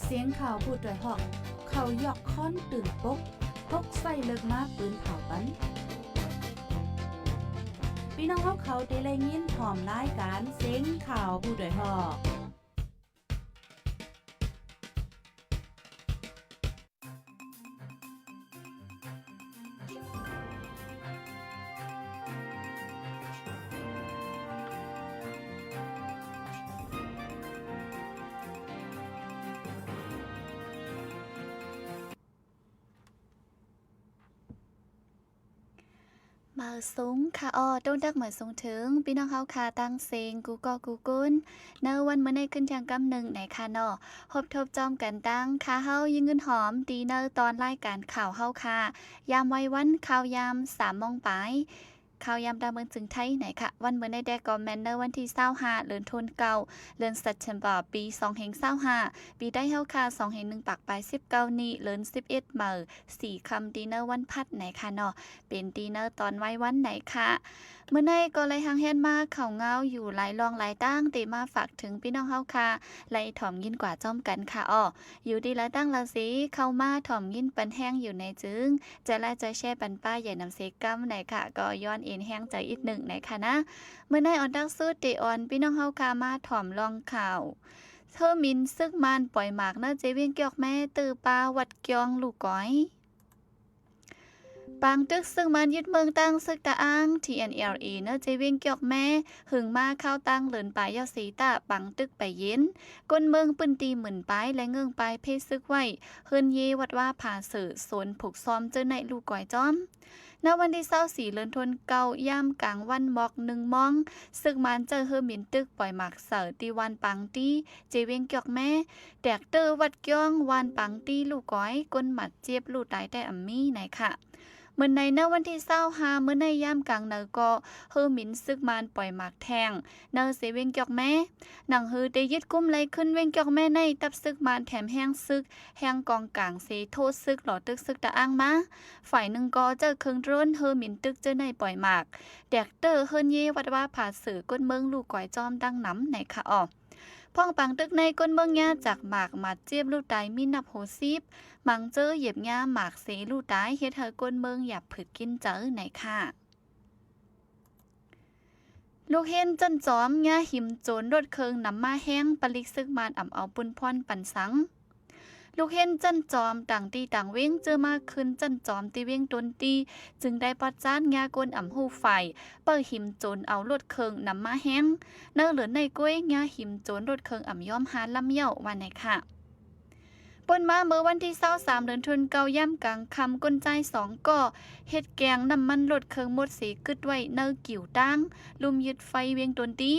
เสียงข่าวพูดด้วยหอกเขายอกค้อนตื่นปกพกใส่เลิกมาปืนเผาปันพี่น้องเขาได้เลยยินพร้อมรายการเสียงข่าวพูดด้วยหอกมาสูงค่ะต้นดักเหมือนสูงถึงพี่น้องเขาค่ะตั้งเซงกูก็กูกุนในวันเมื่อในขึ้นทางกำหนึ่งไหนค่ะเนาะพบทบจอมกันตั้งค่ะเฮายิงเงินหอมดีเนอตอนรายการข่าวเฮาค่ะยามไว้วันข่าวยาม3 โมงไปข่าวยามดาวเมืองจึงไทยไหนค่ะวันเมื่อในแดกอมแมนเนอร์วันที่25เดือนธันวาคมเดือนสิงหาคมปี2525ปีได้เฮาค่ะ2/1ปักไป19นี้เดือน11เมื่อ4 ค่ำดีเนอร์วันพัดไหนค่ะเนาะเป็นดีเนอร์ตอนไว้วันไหนค่ะเมื่อในก็เลยหางเฮ็ดมาเข่าเงาอยู่หลายรองหลายตั้งติมาฝากถึงพี่น้องเฮาค่ะไล่ถ่อมยินกว่าจ้อมกันค่ะอยู่ดีละตั้งละสีเข้ามาถ่อมยินปันแห้งอยู่ในจึงจะละจะแช่ปันป้าใหญ่นำเสกัมไหนค่ะก็ย้อนเอ็นแห้งใจอีกหนึ่งไหนค่ะนะเมื่อในออนดักสู้ติออนพี่น้องเฮาค่ะมาถ่อมลองข่าวเธอมินซึกมันปล่อยหมากเนอะเจเวียงเกียกแม่ตือปลาวัดเกียงลูกก้อยปางตึกซึ่งมันยึดเมืองตั้งซึกตะอ้าง TNLA เนอะเจเวียงเกียกแม่หึงมาเข้าตั้งเหลินปลายยอสีตะปังตึกไปเย็นก้นเมืองปืนตีหมื่นปลายและเงืองปลายเพศซึกไว้เฮินเยวัดว่าผ่าสื่อสวนผูกซ้อมเจอในลูกก้อยจ้อมณวันที่24เดือนธันวาคมย่ามกลางวันหมอก1 มองซึกมันเจอเฮอมินตึกปล่อยหมักเสือตีวันปังตีเจเวียงเกียกแม่แตกเตอวัดเกียงวันปังตีลูกก้อยก้นหมัดเจี๊ยบลูกตายแต่อัมมี่ไหนค่ะเมื่อในวันที่25เมื่อในย่ามกลางเนอก็เฮอมินซึกมันปล่อยหมากแทงเนอเสเวงเกียกแม่หนังฮือได้ยึดกุมไล่ขึ้นเวงเกียกแม่ในตับซึกมันแถมแห้งซึกแห้งกองกลางเสโทษซึกหลอตึกซึกตะอ้างมาฝ่ายหนึ่งก็เจอเครื่องร้นเฮอมินตึกเจอในปล่อยหมากแดกเตอร์เฮินเยวัดว่าผ่าสื่อก้นเมืองลูกก่อยจอมดังน้ำในค่ะพ่องปังตึกในก้นเมืองยาจากหมากมาเจี๊ยบลูกตายมีนับโหซีบมังเจอเหยียบยาหมากเสลูกตายเฮ็ดเธอก้นเมืองหยับผึดกินเจอไหนค่ะลูกเห็นจันจอมยาหิมโจรรถเคิงนำมาแห้งปลิกซึกมานอ่ำเอาปุนพรปันสังลูกเห็นจันจอมต่างตีต่างเว้งเจอมาขึ้นจันจอมตีเว้งตนตีจึงได้ปัดจ้านงากวนอ่ำหูไฟเปิดหิมโจรเอารถเคิงนำมาแห้งเนื้อเหลือในกล้วยงาหิมโจรรถเคิงอ่ำย้อมหาลำเย่าวันไหนค่ะปนมาเมื่อวันที่23เดือนธันวาคมย่ำกลางคำก้นใจ2ก่อเฮ็ดแกงน้ำมันรถเคิงหมดสีกึดไว้เนื้อกิ่วตั้งลุมยึดไฟเวียงตนตี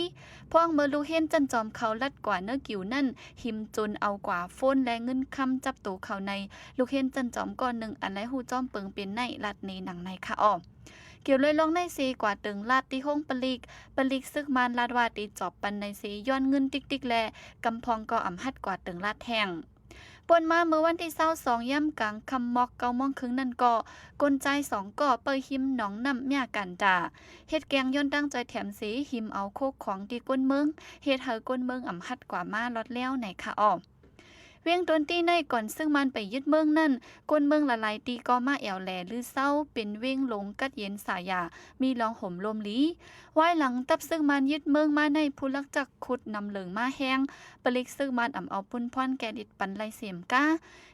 พ่องเมื่อลูกเห็นจันจอมเขาลัดกว่าเนื้อกิ่วนั่นหิมจนเอากว่าโฟนและเงินคำจับตัวเขาในลูกเห็นจันจอมก่อนหนึ่งอันไรหูจอมเปิงเป็นในลัดในหนังในค่ะเกี่ยวเลยลองในซีกว่าตึงลาดที่ห้องปลิกซึกมานลาดวาตีจอบปันในซีย้อนเงินติ๊กแลกำพองก็อ่ำฮัดกว่าตึงลาดแทงปนมาเมื่อวันที่22ย่ำกลางคำมอก9 โมงครึ่งนั่นก็กลใจ2ก่อเปิดหิมหนองน้ำเมียกันจ่าเฮ็ดแกงย้อนตั้งใจแถมสีหิมเอาโคกของที่ก้นเมืองเฮ็ดเฮอก้นเมืองอ่ำฮัดกว่ามาลอดแล้วไหนค่ะเวียงตนตีในก่อนซึ่งมันไปยึดเมืองนั่นก้นเมืองละลายตีก็มาแอวแหลหรือเศร้าเป็นเวียงหลงกัดเย็นสายามีรองห่มลมลีไว้หลังตับซึ่งมันยึดเมืองมาในผู้ลักจักขุดนำเหลืองมาแห้งปลิกซึ่งมันอ่ำเอาปุ่นพรแกดิดปันไลเสียมก้า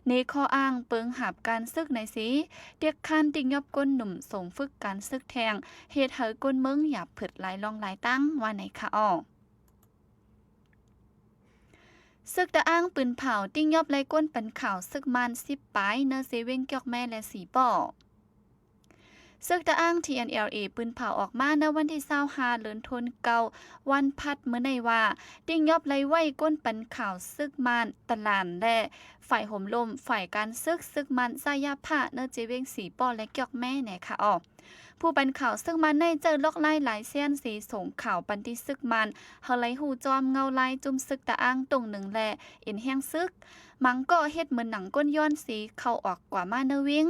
เนคออ้างเปิงหาบการซึกในสีเด็กคันติงยอบก้นหนุ่มส่งฝึกการซึกแทงเฮ็ดเฮอก้นเมืองหยาบผึดหลายรองหลายตั้งว่าไหนค่ะซึกตะอ้างปืนเผาติ้งยอบไล่ก้นปันข่าวซึกมัน10 ปายเนอเซเว่งเกียกแม่และสีป่อซึกตะอ้าง TNLA ปืนเผาออกมาในวันที่25เดือนธันวาคมวันพัดเมื่อในว่าติ้งยอบไล่ไว้ก้นปันข่าวซึกมันตะลานและฝ่ายห่มลมฝ่ายการซึกมันสายาผ้าเนอเจเว่งสีป่อและเกียกแม่แหน่ค่ะผู้ปันข่าวซึ่งมันในเจอลอกไล่หลายเส้นสีสงข่าวปันที่ซึกมันเฮาไลหูจอมเงาไล่จุ่มซึกตะอ้างตรงหนึ่งแลเอ็นแห้งซึก มังก็เฮ็ดเหมือนหนังก้นย้อนสีเข้าออกกว่ามาเนอวิ่ง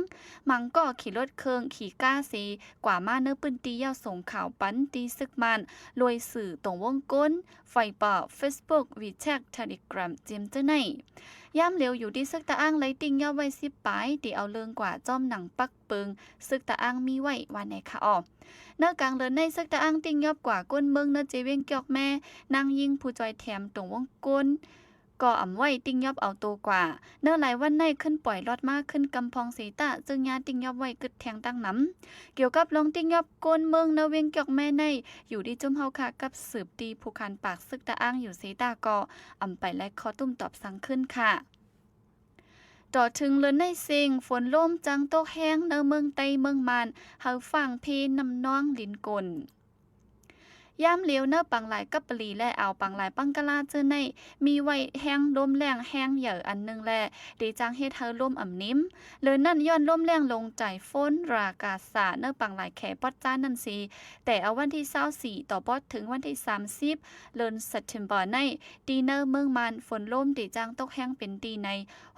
มังก็ขี่รถเครื่องขี่ก้าสีกว่ามาเนอปืนตียาวส่งข่าวปันตีซึกมันลวยสื่อตรงวงก้นไฟป่า Facebook WeChat Telegram จิมเจอไหนย่ำเหลียวอยู่ที่ซึกตะอ้างไลติงย่อไว้10 ปายตีเอาเรื่องกว่าจ้อมหนังปักเปิงซึกตะอ้างมีไว้วันไหนคะอ้อเนื้อกลางเลินในซึกตะอ้างติงยอบกว่าก้นเมืองเนื้อเจเวียงเกียกแม่นางยิงผู้จอยแถมตรงวงก้นก็อ่ำไว้ติงยอบเอาตัวกว่าเนื้อหลายวันในขึ้นปล่อยรอดมากขึ้นกำพองสีตะจึงยาติงยอบไว้กึดแทงตั้งน้ำเกี่ยวกับลองติงยอบก้นเมืองเนื้อเวียงเกียกแม่ในอยู่ที่จุ่มเฮาค่ะกับสืบตีผู้คันปากซึกตะอ้างอยู่สีตาก็อ่ำไปและคอตุ้มตอบสั่งขึ้นค่ะต่อถึงเลือนในเสียงฝนล่มจังตกแห้งเนเมืองไตเมืองมานเฮาฟังเพนำน้องลินกลย่ามเหลียวเนอปังหลายกับปลีและเอาปังหลายปังกะลาเจอในมีไว้แห้งลมแรงแห้งเหย่ออันนึงแลดีจังเฮ็ดเฮาลมอ่ำนิ่มเลยนั่นย้อนลมแรงลงใจฝนรากาศาเนอปังหลายแขปอดจ้านนั่นสิแต่เอาวันที่24ต่อปอดถึงวันที่30เดือนเซปเทมเบอร์ในดีเนอร์เมืองมานฝนลมดีจังตกแห้งเป็นดีใน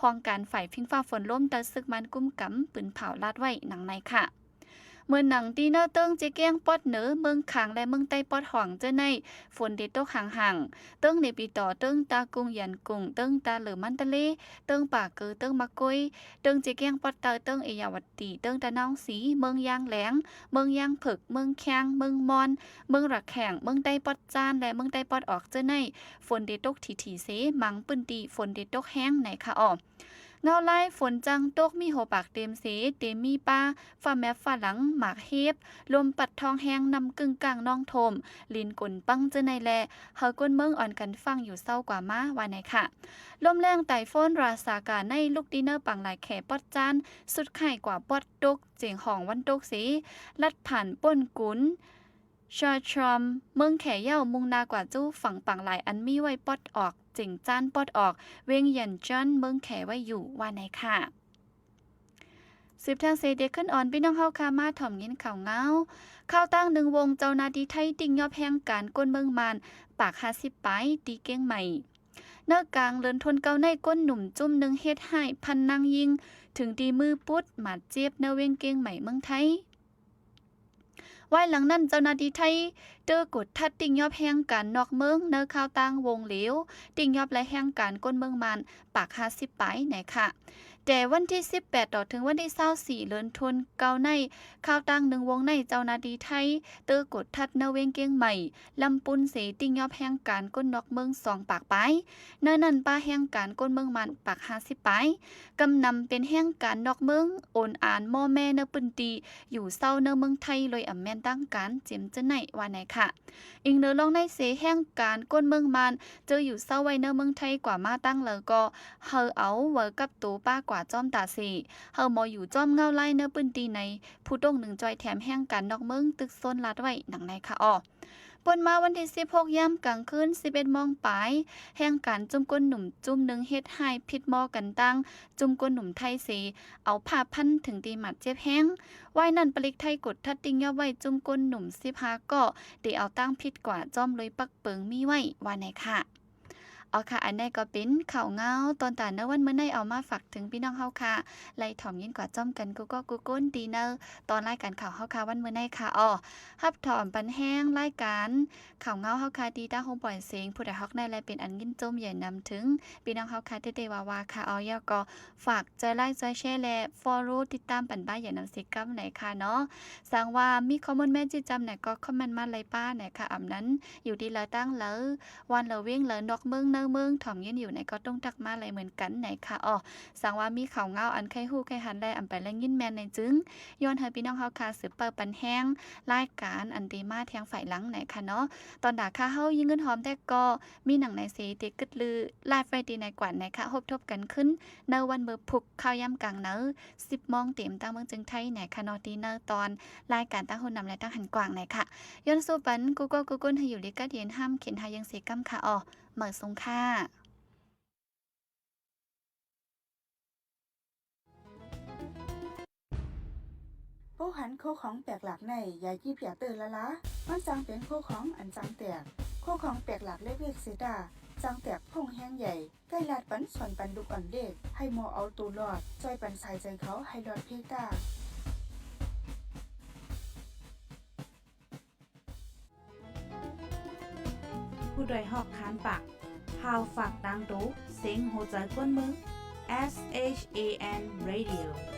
ห้องการฝ่ายพิงฟ้าฝนลมตะซึกมันกุ้มกำปืนเผาลาดไว้หนังในค่ะเมื่อหนังดีเนอร์เติ้งเจแก้งปอดเหนือเมืองขางและเมืองใต้ปอดห่องเจ้าในฝนเด็ดตกห่างๆเติ้งในปีต่อเติ้งตากุงยันกุงเติ้งตาเหลือมันตะเลเติ้งป่าเกอเติ้งมะกุยเติ้งเจแก้งปอดเตอเติ้งเอยาวัตตีเติ้งตะน้องสีเมืองยางแหลงเมืองยางผึกเมืองแข้งเมืองมอนเมืองระแข่งเมืองใต้ปอดจานและเมืองใต้ปอดออกเจ้าในฝนเด็ดตกถี่ๆเสมังปืนตีฝนเด็ดตกแห้งไหนค่ะอ้อเงาไล่ฝนจังตกมีโหปากเต็มเสเต็มมีป้าฟ้าแมฟฟ้าหลังหมากเฮบลมปัดทองแห้งนำกึ่งกลางน้องโทมลินกลปังเจอในแลเฮาก้นเมืองอ่อนกันฟังอยู่เศร้ากว่ามาวันไหนค่ะลมแรงไต้ฝุ่นราสากาในลูกดินเนอร์ปังหลายแขปอดจานสุดไข่กว่าปอดตกเจียงห้องวันตกสีลัดผ่านป่นกุนชาทรัมเมืองแขเย่ามุงนากว่าจู้ฝั่งปังหลายอันมีไว้ปอดออกจิงจ้านปอดออกเวียงยันจันเมืองแขไว้อยู่ว่าไหนค่ะสืบทางเสเด็กขึ้นอ่อนพี่น้องเฮาคามาถ่อมยินข่าวเงาข้าวตั้งหนึ่งวงเจ้านาดีไทยติ่งยอบแห่งการก้นเมืองมานปาก50ปายตีเก้งใหม่เนื้อกลางเลินทนเกาในก้นหนุ่มจุ่มหนึ่งเฮ็ดให้พันนางยิงถึงดีมือปุ๊ดหมาดเจี๊ยบเนื้อเวียงเก้งใหม่เมืองไทยไว้หลังนั้นเจ้าหน้าที่ไทยเตอกดทัดติ่งยอบแห่งการนอกเมืองเนื้อข้าวตั้งวงเหลวติ่งยอบและแห่งการก้นเมืองมานปาก50ปายไหนค่ะแต่วันที่18ต่อถึงวันที่24เดือนธันวาคมเกาในข่าวตั้งหนึ่งวงในเจ้าหน้าที่ไทยเตอกดทัดเนเวงเกียงใหม่ลำปุนเสติ่งยอบแห่งการก้นนอกเมือง2ปากปายเนื้อนั่นป้าแห่งการก้นเมืองมันปาก50ปายกำนำเป็นแห่งการนอกเมืองโอนอ่านม่อแม่เนปืนตีอยู่เศร้าเนเมืองไทยเลยอ่ำแม่นตั้งการเจียมจะไหนว่าไหนค่ะอิงเนอลองในเสแห่งการก้นเมืองมันเจออยู่เศร้าไว้เนเมืองไทยกว่ามาตั้งเลยก็เฮาเอาเวอกับตัวป้ากว่าจอมตาสีเฮาหมออยู่จอมเงาไล่เนื้อปืนตีในผู้ต้องหนึ่งจอยแถมแห่งกันนอกเมืองตึกโซนลาดไว้หนังในค่ะอ้อปนมาวันที่16ย่ำกลางคืน11โมงปลายแห่งการจุ่มก้นหนุ่มจุ่มหนึ่งเฮ็ดให้พิษหมอกันตั้งจุ่มก้นหนุ่มไทยสีเอาผ้าพันถึงตีหมัดเจ็บแห้งไว้นั่นปลิกไทยกดทัดติงย่อไว้จุ่มก้นหนุ่ม15ก็ได้เอาตั้งพิษกว่าจอมเลยปักเปิงมีไว้ว่าไหนค่ะเอาค่ะอันนี้ก็เป็นข่าวเงาตอนตาเนวันเมื่อในเอามาฝากถึงพี่น้องเฮาค่ะไล่ถ่อมยินกว่าจ้อมกันกูก็กูก้นดีเนอร์ตอนรายการข่าวเฮาค่ะวันเมื่อในค่ะอ้อฮับถ่อมปันแห้งรายการข่าวเงาเฮาค่ะดีต้าโฮมปล่อยเสียงผู้ใดฮอกในและเป็นอันยินจมใหญ่นำถึงพี่น้องเฮาค่ะเตวาวาค่ะเอาย่อก็ฝากใจไลค์ใจแชร์และฟอลโล่ติดตามปันบ้านอย่านำสิกับไหนค่ะเนาะสั่งว่ามีข้อมูลแม่จิจำไหนก็คอมเมนต์มาเลยป้าไหนค่ะอำนั้นอยู่ดีละตั้งแล้ววันละเว้งละนอกเมืองเนเมืองถ่อมยินอยู่ในก็ต้องทักมาเลยเหมือนกันไหนค่ะอ๋อสั่งว่ามีข่าวเงาอันไข่ฮู้ไข่หันแลอำไปแลยินแมนในจึงย้อนให้พี่น้องเฮาค่ะสืบเปิดปันแห้งรายการอันดีมาแทงฝ่ายหลังไหนค่ะเนาะตอนด่าค่าเฮายิงเงินหอมแต่ก็มีหนังในสีติกึดลือไลฟ์ไฟดีในกว่าไหนค่ะฮบทบกันขึ้นในวันเบอร์พุกข้าวย่ำกลางเนอ10 โมงเต็มตั้งเมืองจึงไทยไหนค่ะเนาะดีเนอตอนรายการตั้งหุ่นนำและตั้งหันกว้างไหนค่ะย้อนสู้ปันกูก็กูก้นให้อยู่ลิกัดเย็นห้ามเขียนหายังสีกำค่ะอ๋อเหมือสงค่ะโคหันโคของแปลกหลักในยายกี้เปียตื่นละมันจังเป็นโคของอันจังแตกโค คู่ของแปลกหลักเล็กๆเสดาจังแตกพงแห้งใหญ่ใกล้ลาดปันสอนปันดุกอ่อนเล็กให้หมอเอาตัวรอดจอยปันสายใจเขาให้รอดเพกาผู้ดยหอกคานปากพาวฝากดังดูเสียงโหใจก้นมึง SHAN Radio